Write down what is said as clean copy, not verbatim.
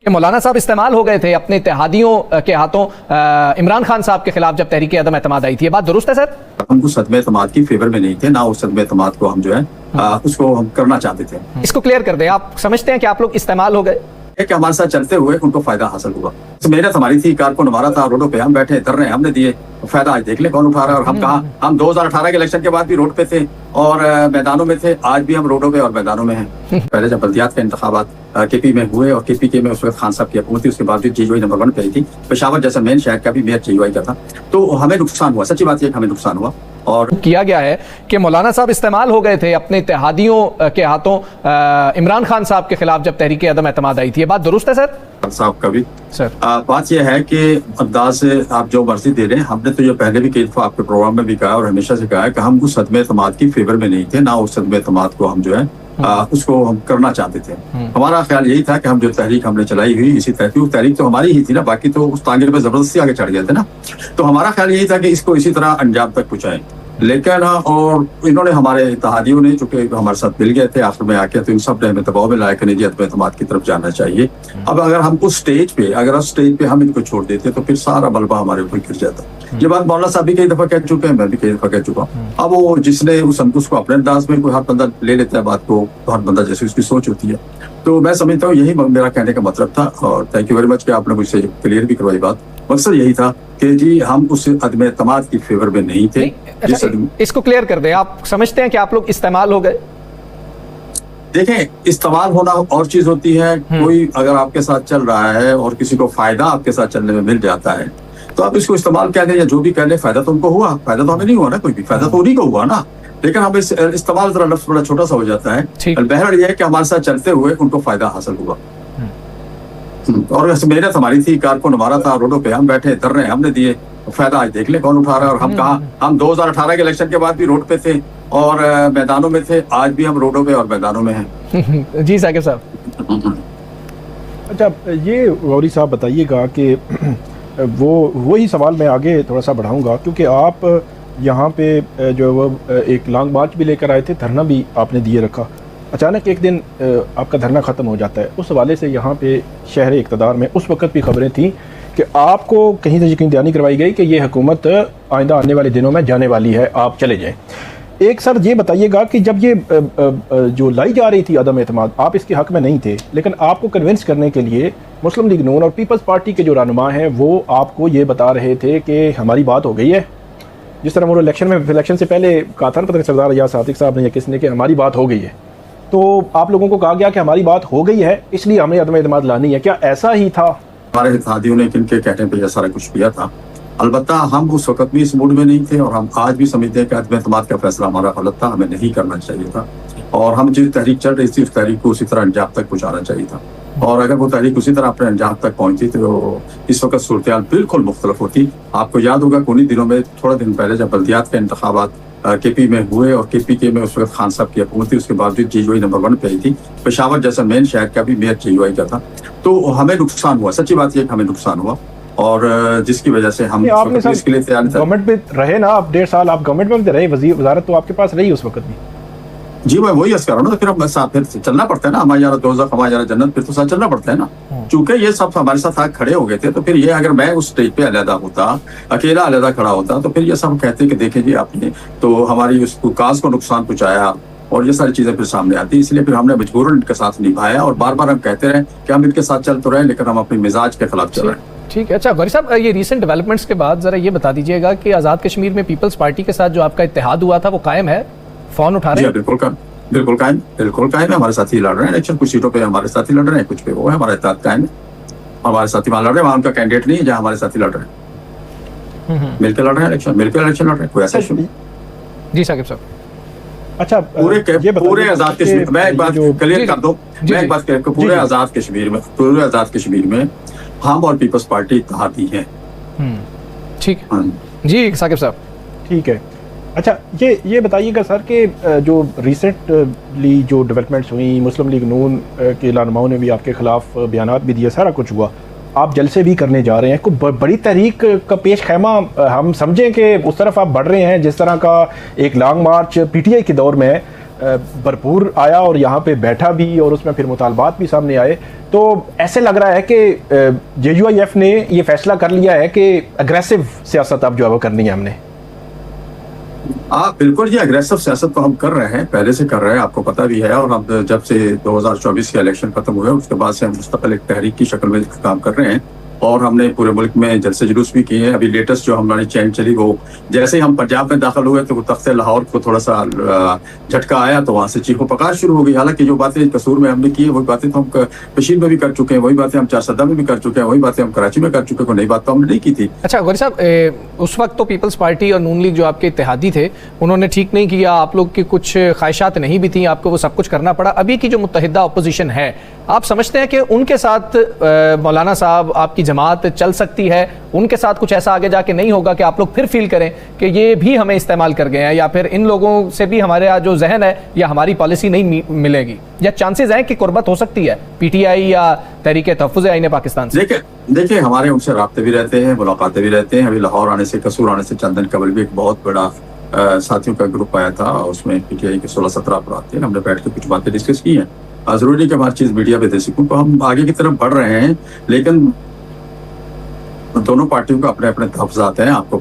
मौलाना साहब इस्तेमाल हो गए थे अपने इत्तेहादियों के हाथों इमरान खान साहब के खिलाफ जब तहरीक अदम एतमाद आई थी, ये बात दुरुस्त है सर? हम उस सदमे एतमाद की फेवर में नहीं थे, ना उस सदमे एतमाद को हम जो है उसको हम करना चाहते थे। इसको क्लियर कर दे, आप समझते हैं कि आप लोग इस्तेमाल हो गए? कि हमारे साथ चलते हुए उनको फायदा हासिल हुआ। तो मेहनत हमारी थी, कार को हमारा था, रोडों पे हम बैठे धरने हमने दिए, फायदा आज देख ले कौन उठा रहा है। और हम कहा, हम 2018 के इलेक्शन के बाद भी रोड पे थे और मैदानों में थे, आज भी हम रोडों पे और मैदानों में हैं। पहले जब बल्दियात के इंतखाबात केपी में हुए और केपी के में उस वक्त खान साहब की हुकूमत थी, उसके बावजूद जीजोई नंबर 1 पे आई थी। पेशावर जैसा मेन शहर का भी मेयर जीजोई का था, तो हमें नुकसान हुआ। सच्ची बात यह हमें नुकसान हुआ। और किया गया है कि मौलाना साहब इस्तेमाल हो गए थे अपने इत्तेहादियों के हाथों इमरान खान साहब के खिलाफ जब तहरीक अदम एतमाद आई थी, ये बात दुरुस्त है सर? साहब का भी सर बात यह है कि अंदाज से आप जो मर्जी दे रहे हैं, हमने तो ये पहले भी कई दफा आपके प्रोग्राम में भी कहा और हमेशा से कहा है कि हम उस सदमे एतमाद की फेवर में नहीं थे, ना उस सदमे एतमाद को हम जो है उसको हम करना चाहते थे। हमारा ख्याल यही था कि हम जो तहरीक हमने चलाई हुई, इसी तहरीक तो हमारी ही थी ना, बाकी तो उस तांगे पे जबरदस्ती आगे चढ़ गए थे ना। तो हमारा ख्याल यही था कि इसको इसी तरह अंजाम तक पहुंचाएं। लेकिन और इन्होंने हमारे इत्तेहादियों ने, चूंकि हमारे साथ मिल गए थे आखिर में आके, तो इन सब ने हमें दबाव में लाया कि नहीं, एतमाद की तरफ जाना चाहिए। अब अगर हम उस स्टेज पे हम इनको छोड़ देते तो फिर सारा मलबा हमारे ऊपर गिर जाता। ये बात मौलाना साहब भी कई दफा कह चुके हैं, मैं भी कई दफा कह चुका हूँ। अब वो जिसने उस अंकुश को अपने अंदाज में, कोई हर बंदा ले लेता है बात को, हर बंदा जैसे उसकी सोच होती है। तो मैं समझता हूँ यही मेरा कहने का मतलब था। और थैंक यू वेरी मच कि आपने मुझसे क्लियर भी करवाई बात। मकसद यही था कि जी हम उस अदम एतमाद की फेवर में नहीं थे। इसको क्लियर कर दे, आप समझते हैं कि आप लोग इस्तेमाल हो गए? देखें, इस्तेमाल होना और चीज होती है। कोई अगर आपके साथ चल रहा है और किसी को फायदा आपके साथ चलने में मिल जाता है, तो आप इसको इस्तेमाल कह दें या जो भी कह दें, फायदा तो उनको हुआ, फायदा तो हमें नहीं हुआ ना, कोई भी फायदा तो उन्हीं को हुआ ना। लेकिन हम इस्तेमाल जरा लफ्ज बड़ा छोटा सा हो जाता है। बहरहाल यह है कि हमारे साथ चलते हुए उनको फायदा हासिल हुआ और मेहनत हमारी थी, कार को हमारा था, रोडों पे हम बैठे धरने हमने दिए, फायदा आज देख ले कौन उठा रहा है। और हम कहा, हम 2018 के इलेक्शन के बाद भी रोड पे थे और मैदानों में थे, आज भी हम रोडों पे और मैदानों में हैं। जी साकिब साहब। अच्छा, ये गौरी साहब बताइएगा कि वही सवाल मैं आगे थोड़ा सा बढ़ाऊंगा, क्योंकि आप यहाँ पे जो वो एक लॉन्ग मार्च भी लेकर आए थे, धरना भी आपने दिए रखा। अचानक एक दिन आपका धरना ख़त्म हो जाता है। उस हवाले से यहाँ पे शहर इक़्तिदार में उस वक़्त भी खबरें थीं कि आपको कहीं से यकीन दहानी करवाई गई कि ये हुकूमत आइंदा आने वाले दिनों में जाने वाली है, आप चले जाएं। एक सर ये बताइएगा कि जब ये जो लाई जा रही थी अदम एतमाद, आप इसके हक़ में नहीं थे, लेकिन आपको कन्विंस करने के लिए मुस्लिम लीग नून और पीपल्स पार्टी के जो रहनुमा हैं वो आपको ये बता रहे थे कि हमारी बात हो गई है। जिस तरह वो इलेक्शन से पहले कहा था ना, पता नहीं सरदार या सादिक साहब ने या किसने, कि हमारी बात हो गई है, तो आप लोगों को कहा गया कि हमारी बात हो गई है, इसलिए हमें अदम एतमाद लानी है। क्या ऐसा ही था? हमारे इत्तेहादियों ने किनके कहने पर यह सारा कुछ किया था। अलबत्ता हम उस वक्त भी इस मूड में नहीं थे और हम आज भी समझते हैं कि अदम एतमाद का फैसला हमारा गलत था, हमें नहीं करना चाहिए था। और हम जिस तहरीक चल रही थी उस तहरीक को उसी तरह अंजाम तक पहुँचाना चाहिए था। और अगर वो तहरीक उसी तरह अपने अंजाम तक पहुंची तो इस वक्त सूरत बिल्कुल मुख्तलिफ होती। आपको याद होगा कि उन्हीं दिनों में, थोड़ा दिन पहले, जब बल्दियात के इंतखाबात केपी में हुए और केपी के में उस वक्त खान साहब की हुकूमत थी, उसके बावजूद जीजोई नंबर 1 पे आई थी। पेशावर जैसा मेन शहर का भी मेयर जीजोई का था, तो हमें नुकसान हुआ। सच्ची बात यह हमें नुकसान हुआ और जिसकी वजह से हम इसके लिए तैयार थे। गवर्नमेंट में रहे ना आप 1.5 साल, आप गवर्नमेंट में रहे, वजारत तो आपके पास रही उस वक्त भी। जी मैं वही अर्ज कर रहा हूँ ना, फिर हम साथ फिर चलना पड़ता है ना, हमारे यार दोस्त हमारे यार जन्नत, फिर तो साथ चलना पड़ता है ना। चूंकि ये सब हमारे साथ आगे खड़े हो गए थे, तो फिर ये अगर मैं उस स्टेज पे अलहदा होता, अकेला अलहदा खड़ा होता, तो फिर ये सब कहते कि देखें जी आपने तो हमारी उस काज को नुकसान पहुंचाया और ये सारी चीजें फिर सामने आती। इसलिए फिर हमने मजबूरन इनके साथ निभाया और बार बार हम कहते रहे कि हम इनके साथ चल तो रहे, लेकिन हम अपने मिजाज के खिलाफ चल रहे हैं। ठीक है। अच्छा गौरी साहब, ये रीसेंट डेवलपमेंट्स के बाद जरा ये बता दीजिएगा कि आज़ाद कश्मीर में पीपल्स पार्टी के साथ जो आपका इत्तेहाद हुआ था वो कायम है? फोन उठा रहे हैं? बिल्कुल कायम है। हमारे साथी लड़ रहे हैं इलेक्शन, कुछ सीटों पे हमारे साथी लड़ रहे हैं, कुछ पे वो है, हमारा इत्तेहाद कायम है। हमारे साथी वहाँ लड़ रहे हैं, वहाँ उनका कैंडिडेट नहीं है, जहाँ हमारे साथी लड़ रहे हैं, मिलकर लड़ रहे हैं इलेक्शन, मिलकर इलेक्शन लड़ रहे हैं, कोई ऐसा इशू नहीं। जी साकिब साहब। अच्छा, पूरे आजाद कश्मीर, मैं एक बात क्लियर कर दूं, मैं एक बात पूरे आजाद कश्मीर में हम और पीपल्स पार्टी इत्तेहादी हैं। ठीक है जी साकिब साहब, ठीक है। अच्छा, ये बताइएगा सर कि जो रिसेंटली जो डेवलपमेंट्स हुई, मुस्लिम लीग नून के रहनुमाओं ने भी आपके खिलाफ बयानात भी दिए, सारा कुछ हुआ, आप जलसे भी करने जा रहे हैं, कोई बड़ी तहरीक का पेश खैमा हम समझें कि उस तरफ आप बढ़ रहे हैं, जिस तरह का एक लॉन्ग मार्च पीटीआई के दौर में भरपूर आया और यहाँ पे बैठा भी और उसमें फिर मुतालबात भी सामने आए। तो ऐसे लग रहा है कि JUIF ने ये फैसला कर लिया है कि अग्रेसिव सियासत अब जो है वो करनी है हमने। बिल्कुल, ये अग्रेसिव सियासत तो हम कर रहे हैं, पहले से कर रहे हैं, आपको पता भी है। और हम जब से 2024 के इलेक्शन खत्म हुए उसके बाद से हम मुस्तकिल एक तहरीक की शक्ल में काम कर रहे हैं और हमने पूरे मुल्क में जलसे जुलूस भी किए हैं। अभी लेटेस्ट जो हमारी चैन चली वो जैसे ही हम पंजाब में दाखिल हुए तो तख्ते लाहौर को थोड़ा सा झटका आया तो वहां से चीखो पकार शुरू हो गई। हालांकि जो बातें कसूर में हमने की है वही बातें तो हम कशीर में भी कर चुके हैं, वही बातें हम चारसदा में भी कर चुके हैं, वही बातें हम कराची में कर चुके हैं, कोई नई बात तो हमने नहीं की थी। अच्छा गौरी साहब, उस वक्त तो पीपल्स पार्टी और नून लीग जो आपके इत्तेहादी थे उन्होंने ठीक नहीं किया, आप लोग की कुछ ख्वाहिशात नहीं भी थी, आपको वो सब कुछ करना पड़ा। अभी की जो मुत्तहिदा अपोजिशन है, आप समझते हैं कि उनके साथ मौलाना साहब आपकी जमात चल सकती है, उनके साथ कुछ ऐसा आगे जाके नहीं होगा कि आप लोग फिर फील करें कि ये भी हमें इस्तेमाल कर गए हैं, या फिर इन लोगों से भी हमारे जो जहन है या हमारी पॉलिसी नहीं मिलेगी, या चांसेस हैं कि कुर्बत हो सकती है PTI या तहरीक तहफ़्फ़ुज़ आईन पाकिस्तान से? देखिए हमारे उनसे राब्ते भी रहते हैं, मुलाकातें भी रहते हैं। अभी लाहौर आने से, कसूर आने से चंद दिन कबल भी एक बहुत बड़ा साथियों का ग्रुप आया था, उसमें PTI के 16-17 अफराद थे। हमने बैठ के कुछ बातें डिस्कस की हैं। जरूरी नहीं कि हमारी चीज मीडिया पे दे सकूं, तो हम आगे की तरफ बढ़ रहे हैं, लेकिन दोनों पार्टियों का अपने अपने तहफ़्फ़ुज़ात हैं। आपको